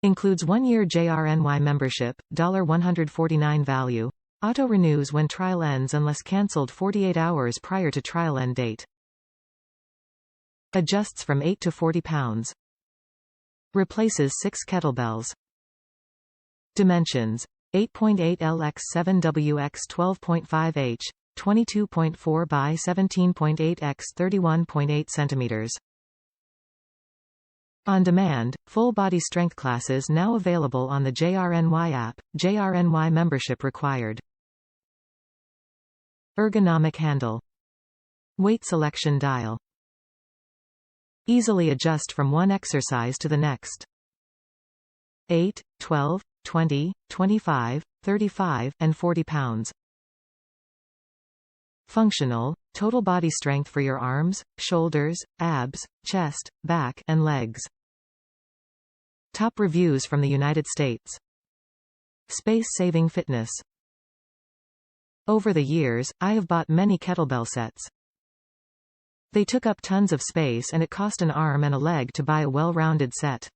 Includes 1-year JRNY membership, $149 value. Auto-renews when trial ends unless cancelled 48 hours prior to trial end date. Adjusts from 8 to 40 pounds. Replaces 6 kettlebells. Dimensions: 8.8 L x 7 W x 12.5 H, 22.4 by 17.8 x 31.8 centimeters. On demand, full body strength classes now available on the JRNY app. JRNY membership required. Ergonomic handle. Weight selection dial. Easily adjust from one exercise to the next. 8, 12, 20, 25, 35, and 40 pounds. Functional, total body strength for your arms, shoulders, abs, chest, back, and legs. Top reviews from the United States. Space-saving fitness. Over the years, I have bought many kettlebell sets. They took up tons of space and it cost an arm and a leg to buy a well-rounded set.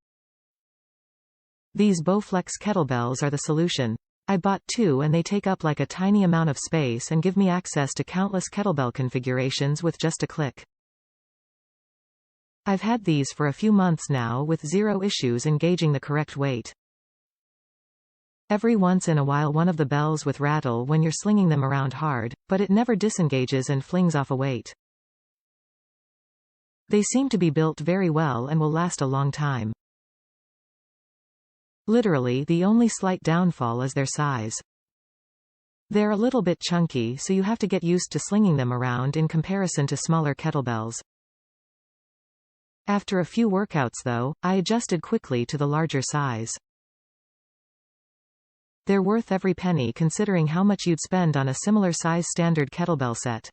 These Bowflex kettlebells are the solution. I bought 2 and they take up like a tiny amount of space and give me access to countless kettlebell configurations with just a click. I've had these for a few months now with zero issues engaging the correct weight. Every once in a while one of the bells with rattle when you're slinging them around hard, but it never disengages and flings off a weight. They seem to be built very well and will last a long time. Literally the only slight downfall is their size. They're a little bit chunky, so you have to get used to slinging them around in comparison to smaller kettlebells. After a few workouts though, I adjusted quickly to the larger size. They're worth every penny considering how much you'd spend on a similar size standard kettlebell set.